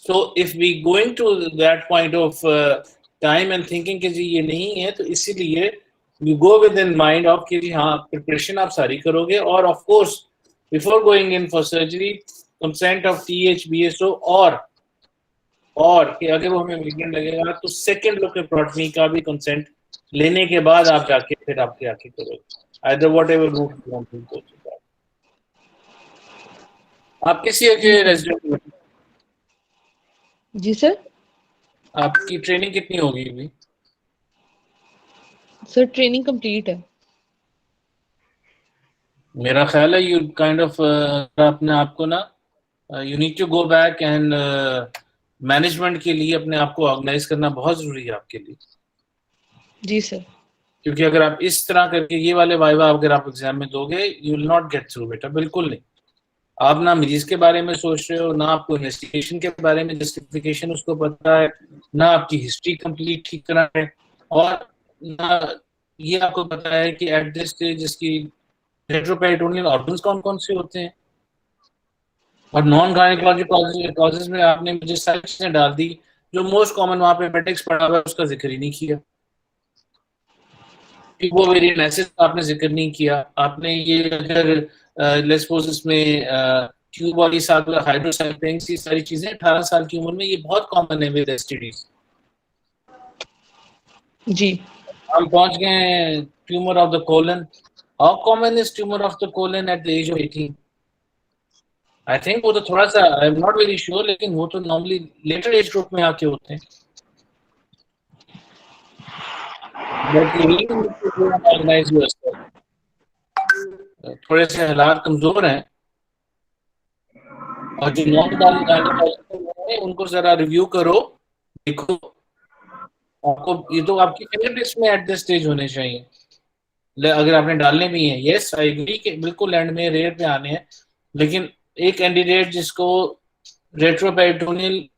So if we going to that point of time and thinking कि जी ये नहीं है, तो इसीलिए you go with in mind of कि जी हाँ preparation आप सारी करोगे, और of course before going in for surgery consent of TH-BSO और कि अगर वो हमें malignant लगेगा तो second leukoprotomy का भी consent लेने के बाद आप जाके फिर आपके आके करोगे, either whatever route you want to go through that। आप किसी के रेजिडेंट? जी सर। आपकी ट्रेनिंग कितनी होगी अभी? सर ट्रेनिंग कंप्लीट है। मेरा ख्याल है यू काइंड ऑफ अपने आप को ना you need to go back and management के लिए अपने आप को ऑर्गेनाइज करना बहुत जरूरी है आपके लिए, जी सर। क्योंकि अगर आप इस तरह करके ये वाले वाइवा अगर आप एग्जाम में दोगे you will not get through बेटा, बिल्कुल नहीं। आप ना मरीज के बारे में सोच रहे हो, ना आपको इन्वेस्टिगेशन के बारे में जस्टिफिकेशन उसको पता है, ना आपकी हिस्ट्री कंप्लीट ठीक तरह है, और ना ये आपको पता है कि एट दिस स्टेज इसकी रेट्रोपेरिटोनियल ऑर्गन्स कौन कौन से होते हैं। और नॉन गायनेकोलॉजिक कॉजेज में आपने मुझे सारी चीजें डाल दी, जो मोस्ट कॉमन वहां पे एपेंडिक्स पड़ा हुआ है उसका जिक्र ही नहीं किया, वो वेरिएंट एसिड आपने जिक्र नहीं किया आपने। ये अगर लेट्स सपोज इसमें ट्यूब वाली साथ हाइड्रोसाइक्लिंग, ये सारी चीजें 18 साल की उम्र में ये बहुत कॉमन है विद एसटीडीज। जी। हम पहुंच गए tumour of the colon. How common is tumour of the colon at the age of 18? I think वो तो थोड़ा सा, I am not very sure, लेकिन वो तो नॉर्मली लेटर एज ग्रुप में आके होते हैं। But you need to organise yourself. थोड़े से हालात कमजोर हैं, और जो नॉन डालने वाले उनको जरा रिव्यू करो, देखो आपको ये तो आपकी फेवरेट लिस्ट में एट दिस स्टेज होने चाहिए अगर आपने डालने भी हैं। यस आई एग्री कि बिल्कुल एंड में रेयर पे आने हैं, लेकिन एक कैंडिडेट जिसको रेट्रोपेरिटोनियल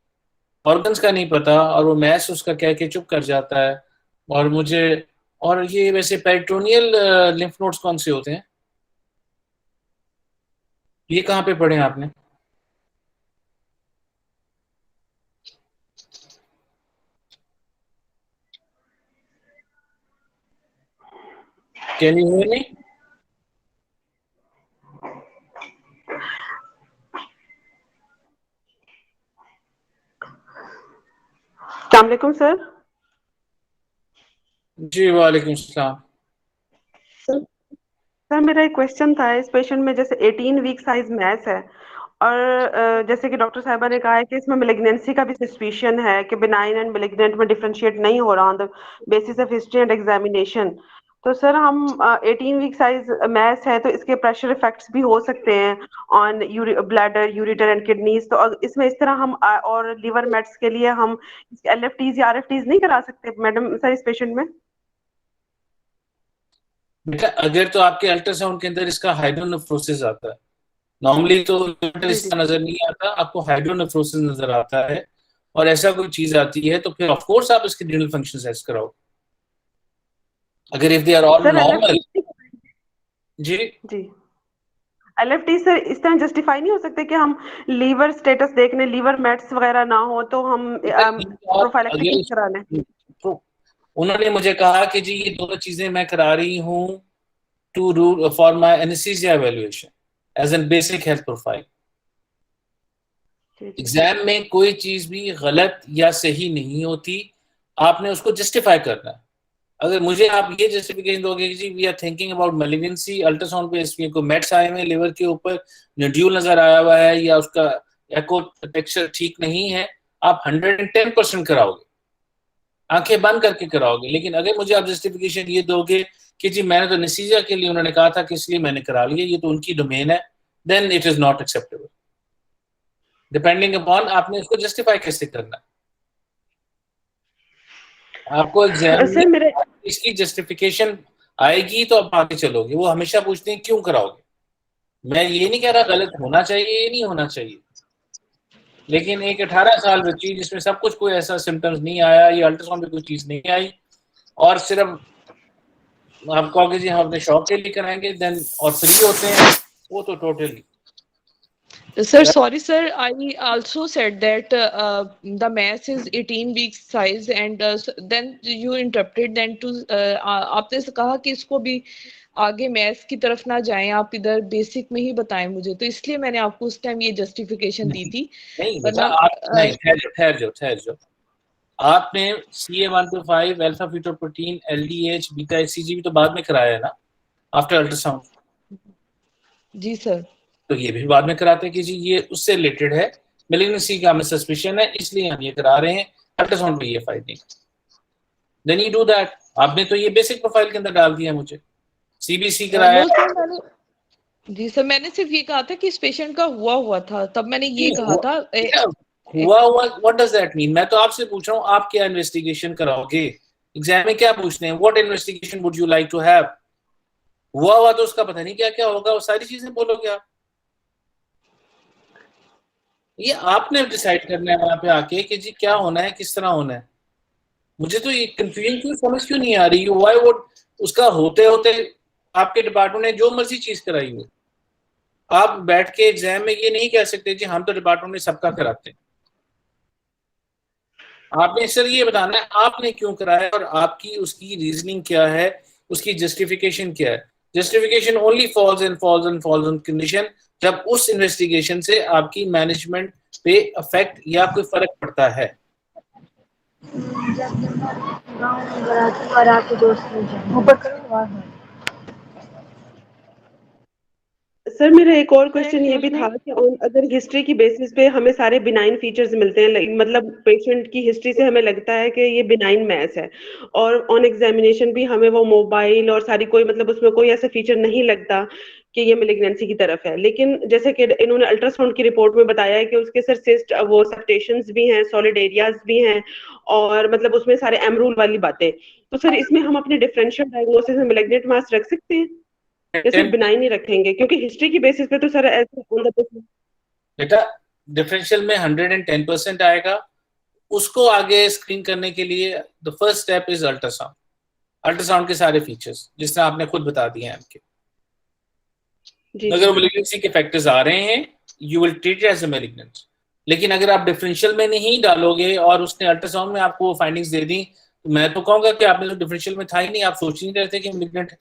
ऑर्गन्स का नहीं पता और वो मैथ्स उसका कह के चुप कर जाता है, और मुझे और ये वैसे पेरिटोनियल लिम्फ नोड्स कौन से होते हैं, ये कहाँ पे पढ़े हैं आपने? Can you hear me? अस्सलाम वालेकुम सर। जी वालेकुम सलाम। सर मेरा एक क्वेश्चन था, इस पेशेंट में जैसे 18 वीक साइज मैस है और जैसे कि डॉक्टर साहबा ने कहा है कि इसमें मेलिग्नेंसी का भी सस्पिशन है कि बिनाइन एंड मेलिग्नेंट में डिफरेंशिएट नहीं हो रहा on the basis of history and examination. तो सर हम 18 वीक साइज मैस है तो इसके प्रेशर इफेक्ट्स भी हो सकते हैं on bladder, ureter and kidneys. तो इसमें इस तरह हम और लीवर मेट्स के लिए हम LFTs या RFTs नहीं करा सकते मैडम सर इस पेशेंट में? बेटा अगर तो आपके अल्ट्रासाउंड के अंदर इसका हाइड्रोनेफ्रोसिस आता है, नॉर्मली तो जी जी। इसका नजर नहीं आता, आपको हाइड्रोनेफ्रोसिस नजर आता है, और ऐसा कोई चीज आती है तो फिर ऑफ कोर्स आप इसके रीनल फंक्शन टेस्ट कराओ, अगर if they are all sir normal. LFT जी जी, LFT सर इस तरह जस्टिफाई नहीं हो सकते कि हम लीवर स्टेटस देखने, लीवर मेट्स वगैरह ना हो तो हम आप प्रोफाइलेक्टिक अगर करा लें? तो उन्होंने मुझे कहा कि जी ये दोनों चीजें मैं करा रही हूँ to rule for my anaesthesia evaluation as an basic health profile. जी जी। एग्जाम में कोई चीज भी गलत या सही नहीं होती, आपने उसको जस्टिफाई करना है। अगर मुझे आप ये जस्टिफिकेशन दोगे कि जी we are thinking about malignancy, ultrasound पे इसमें को मेट्स आए हुए लिवर के ऊपर, नोड्यूल नजर आया हुआ है या उसका एको टेक्सचर ठीक नहीं है, आप 110% कराओगे, आंखें बंद करके कराओगे। लेकिन अगर मुझे आप जस्टिफिकेशन ये दोगे कि जी मैंने तो नसीजा के लिए उन्होंने कहा था कि इसलिए मैंने करा लिया, ये तो उनकी डोमेन है, then it is not acceptable. Depending upon आपने उसको जस्टिफाई कैसे करना है। आपको एग्जाम में सर मेरे इसकी जस्टिफिकेशन आएगी तो आप आगे चलोगे। वो हमेशा पूछते हैं क्यों कराओगे, मैं ये नहीं कह रहा गलत होना चाहिए, ये नहीं होना चाहिए, लेकिन एक 18 साल बच्ची जिसमें सब कुछ कोई ऐसा सिम्टम्स नहीं आया, ये अल्ट्रासाउंड में कोई चीज नहीं आई, और सिर्फ आप कहोगे जी हम अपने शौक के लिए कराएंगे देन, और फ्री होते हैं, वो तो totally. Sir, sorry, sir. I also said that the mass is 18 weeks size, and then you interpreted then to आपने कहा कि इसको भी आगे मैथ्स की तरफ ना जाएं, आप इधर बेसिक में ही बताएं मुझे, तो इसलिए मैंने आपको उस टाइम ये जस्टिफिकेशन दी थी। नहीं बेटा, वरना आप नहीं, ठहर जाओ। आपने CA125 alpha fetoprotein LDH beta HCG भी तो बाद में कराया है ना, आफ्टर अल्ट्रासाउंड। जी सर। तो ये भी बाद में कराते हैं कि जी ये उससे रिलेटेड है, मेलिग्नेंसी का हमें सस्पिशन है इसलिए हम ये करा रहे हैं, अल्ट्रासाउंड में ये finding, then you do that. आपने तो ये बेसिक प्रोफाइल के अंदर डाल दिया, मुझे CBC कराया। नो सर, मैंने जी सर, मैंने सिर्फ ये कहा था कि इस पेशेंट का हुआ हुआ था, तब मैंने ये कहा था। हुआ हुआ व्हाट डज दैट मीन? मैं तो आपसे पूछ रहा हूँ आप क्या इन्वेस्टिगेशन कराओगे, एग्जाम में क्या पूछते हैं, what investigation would you like to have? हुआ हुआ तो उसका पता नहीं क्या क्या होगा, वो सारी चीजें बोलोगे आप। ये आपने डिसाइड करना है वहां पे आके कि जी क्या होना है, किस तरह होना है। मुझे तो ये कंफ्यूजन क्यों, समझ क्यों नहीं आ रही, व्हाई वुड उसका होते होते आपके डिपार्टमेंट ने जो मर्जी चीज कराई हो, आप बैठ के एग्जाम में ये नहीं कह सकते जी हम तो डिपार्टमेंट में सबका कराते हैं। आपने सर ये बताना है आपने क्यों कराया और आपकी उसकी रीजनिंग क्या है, उसकी जस्टिफिकेशन क्या है। Justification only falls on condition जब उस इन्वेस्टिगेशन से आपकी मैनेजमेंट पे अफेक्ट या कोई फर्क पड़ता है। और आपके दोस्त ऊपर करो। सर मेरा एक और क्वेश्चन ये भी था कि अगर हिस्ट्री की बेसिस पे हमें सारे बिनाइन फीचर्स मिलते हैं, मतलब पेशेंट की हिस्ट्री से हमें लगता है कि ये बिनाइन मैस है, और ऑन एग्जामिनेशन भी हमें वो मोबाइल और सारी कोई मतलब उसमें कोई ऐसा फीचर नहीं लगता, कि ये मेलिग्नेंसी की तरफ है। लेकिन जैसे कि इन्होंने अल्ट्रासाउंड की रिपोर्ट में बताया है कि उसके सर सिस्ट वो सेप्टेशंस भी हैं, सॉलिड एरियाज भी हैं, और मतलब उसमें सारे एमरूल वाली बातें। तो सर इसमें हम अपने डिफरेंशियल डायग्नोसिस में मेलिग्नेंट मास रख सकते हैं या सिर्फ 10 बिनाइन ही रखेंगे? क्योंकि हिस्ट्री की बेसिस पे तो सर ऐसे बेटा डिफरेंशियल में 110% आएगा। उसको आगे स्क्रीन करने के लिए the first step is ultrasound. Ultrasound के सारे फीचर्स जिस तरह आपने खुद बता दिए हैं आपके, जी अगर जी मेलिग्नेंसी के फैक्टर्स आ रहे हैं you will treat as a malignancy. लेकिन अगर आप डिफरेंशियल में नहीं डालोगे और उसने अल्ट्रासाउंड में आपको फाइंडिंग्स दे दी, तो मैं तो कहूंगा कि आपने तो डिफरेंशियल में था ही नहीं, आप सोच ही नहीं रहे थे कि मेलिग्नेंट है।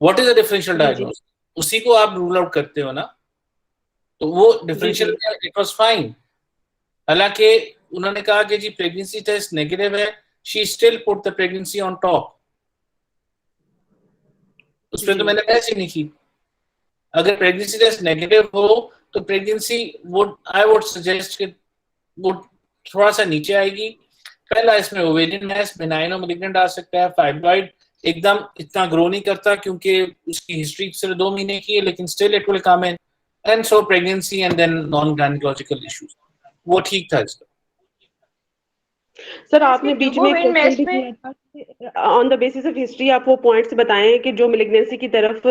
व्हाट इज अ डिफरेंशियल जी जी डायग्नोसिस? उसी को आप रूल आउट करते हो ना। तो वो जी डिफरेंशियल जी में इट वाज फाइन। हालांकि उन्होंने कहा कि जी प्रेगनेंसी टेस्ट नेगेटिव है, she still put the pregnancy on top. उस पर तो जी मैंने बहस ही नहीं की। अगर प्रेगनेंसी टेस्ट नेगेटिव हो तो pregnancy would I would suggest कि वो थोड़ा सा नीचे आएगी। पहला इसमें ओवेरियन मैस बेनाइन और मैलिग्नेंट आ सकता है। फाइब्रॉइड एकदम इतना ग्रो नहीं करता क्योंकि उसकी हिस्ट्री सिर्फ 2 महीने की है, लेकिन still it will come in. And so pregnancy and then non gynaecological issues, वो ठीक था इसका। सर सर इसके आपने बीच में एक ट्यूबोवेन क्वेश्चन मैस भी में किया था, on the basis of history आप वो पॉइंट्स बताएं कि जो मेलिग्नेंसी की तरफ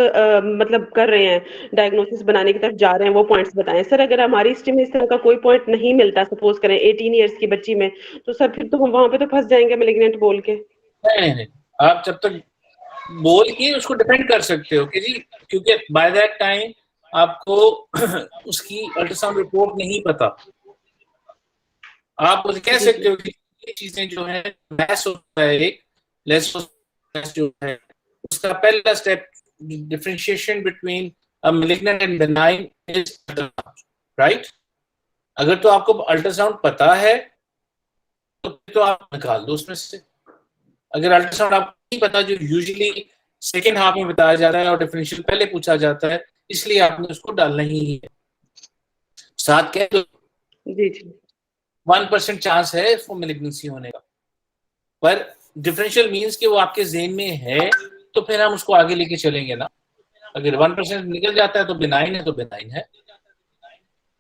मतलब कर रहे हैं, डायग्नोसिस बनाने की तरफ जा रहे हैं, वो पॉइंट्स बताएं सर। अगर हमारी हिस्ट्री में इस तरह का कोई पॉइंट नहीं मिलता, सपोज करें 18 ईयर्स की बच्ची में, तो सर फिर तो हम वहां पे तो फंस जाएंगे मेलिग्नेंट बोल के। नहीं, आप जब तक बोल के उसको डिपेंड कर सकते हो कि जी, क्योंकि बाय दैट टाइम आपको उसकी अल्ट्रासाउंड रिपोर्ट नहीं पता। आप मुझे कह जी सकते जी हो कि ये चीजें जो है मैस होता है एक लेस जो है उसका पहला step differentiation between a malignant and benign is right. अगर तो आपको अल्ट्रासाउंड पता है तो आप निकाल दो उसमें से। अगर अल्ट्रासाउंड आपको नहीं पता, जो यूजुअली सेकेंड हाफ में बताया जाता है और डिफरेंशियल पहले पूछा जाता है, इसलिए आपने उसको डालना ही है। साथ कह दो जी जी 1% चांस है इसको मेलिग्नेंसी होने का, पर डिफरेंशियल मीन्स कि वो आपके जेन में है, तो फिर हम उसको आगे लेके चलेंगे ना। अगर 1% निकल जाता है तो बिनाइन है, तो बिनाइन है।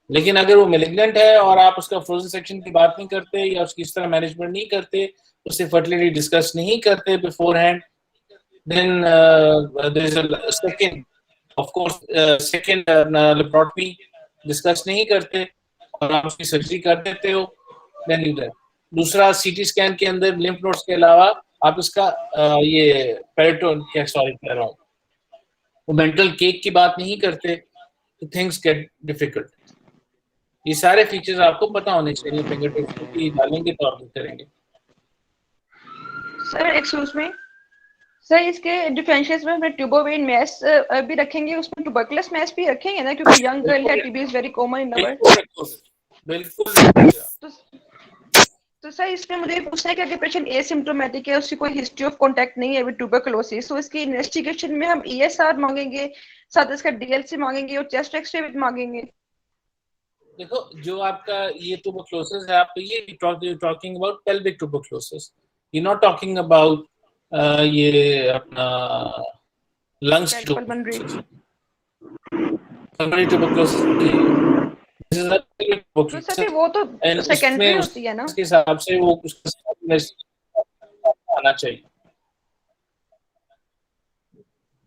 लेकिन अगर वो मेलिग्नेंट है और आप उसका फ्रोजन सेक्शन की बात नहीं करते या उसकी इस तरह मैनेजमेंट नहीं करते, उससे फर्टिलिटी डिस्कस नहीं करते before hand, then there is a second, of course, second laparotomy discuss नहीं करते और आप उसकी सर्जरी कर देते हो, then you that। दूसरा सीटी स्कैन के अंदर लिम्फ नोड्स के अलावा आप इसका ये पेरिटोन क्या सॉरी कह रहा हूँ, वो मेंटल केक की बात नहीं करते, तो थिंग्स गेट डिफिकल्ट। ये सारे फीचर्स आपको पता होने चाहिए फिंगर टिप्स की डालेंगे तो आप करेंगे। सर एक्सक्यूज मी, सर इसके डिफरेंशियल्स में हमें ट्यूबोवेन मैस भी रखेंगे, उसमें ट्यूबरकुलस मैस भी रखेंगे ना, क्योंकि यंग गर्ल है, TB is very common in our. बिल्कुल रखिएगा। तो तो सर इसमें मुझे पूछना है कि अगर पेशेंट एसिम्प्टोमेटिक है, उसकी कोई हिस्ट्री ऑफ कॉन्टैक्ट नहीं है विद ट्यूबरकुलोसिस, तो इसकी इन्वेस्टिगेशन में हम ईएसआर मांगेंगे, साथ इसका डीएलसी मांगेंगे और चेस्ट एक्सरे भी मांगेंगे? देखो जो आपका ये ट्यूबरकुलोसिस है, आप ये talking about pelvic tuberculosis, you not talking about ये अपना लंग्स की pulmonary. Tuberculosis. Pulmonary tuberculosis this is a तो सर ट्यूबरकुलोसिस फिर वो तो एंड सेकेंडरी उसमें होती है ना? उसके हिसाब से वो उसका आना चाहिए।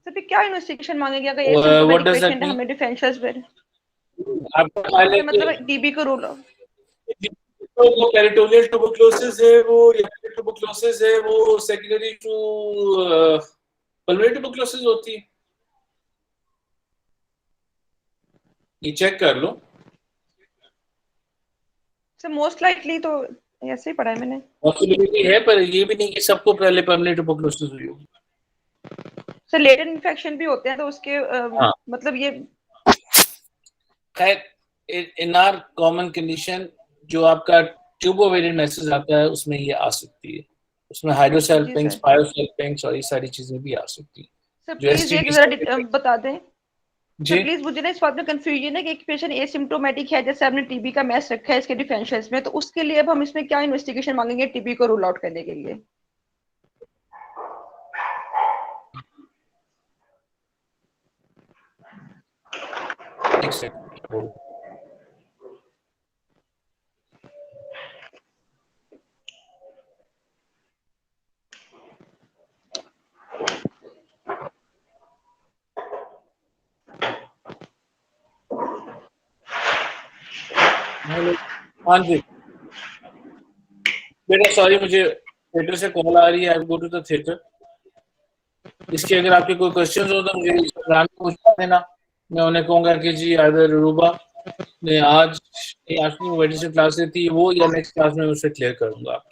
सर फिर क्या इन्वेस्टिगेशन मांगेंगे अगर what asymptomatic does that patient है, मीन? हमें डिफरेंशियल्स में? आपका ख्याल है सर कि मतलब टीबी को रूल तो वो पेरिटोनियल ट्यूबरकुलोसिस है, वो ट्यूबरकुलोसिस है, वो सेकेंडरी टू पल्मोनरी ट्यूबरकुलोसिस होती है? ये चेक कर लो। सर मोस्ट लाइकली तो ऐसे ही पढ़ा है मैंने। पॉसिबिलिटी है, पर ये भी नहीं कि सबको पहले पल्मोनरी ट्यूबरकुलोसिस हुई होगी। सर लेटेंट इन्फेक्शन भी होते हैं तो उसके हाँ, मतलब ये खैर इन आर कॉमन कंडीशन जो आपका ट्यूबोवेरियन मैसेज आता है उसमें ये आ सकती है, उसमें जी हाइड्रोसेल्पिंग्स, सर। बायोसेल्पिंग्स और ये सारी चीजें भी आ सकती हैं सर जो प्लीज ये एसटीडी जरा बता दें। Sir ji. प्लीज मुझे ना इस बात में कंफ्यूजन है कि एक पेशेंट एसिम्प्टोमेटिक है, जैसे आपने टीबी का मैच रखा है इसके डिफरेंशियल्स में, तो उसके लिए अब हम इसमें क्या इन्वेस्टिगेशन मांगेंगे टीबी को रूल आउट करने के लिए? एक सेकंड। हेलो, हाँ जी बेटा, सॉरी मुझे थिएटर से कॉल आ रही है, आई गो टू द थिएटर। इसके अगर आपके कोई क्वेश्चन हो तो मुझे इंस्टाग्राम पे पूछ देना, मैं उन्हें कहूँगा कि जी अगर रूबा ने आज अपनी मेडिसिन क्लास ली थी वो, या नेक्स्ट क्लास में उसे क्लियर करूँगा।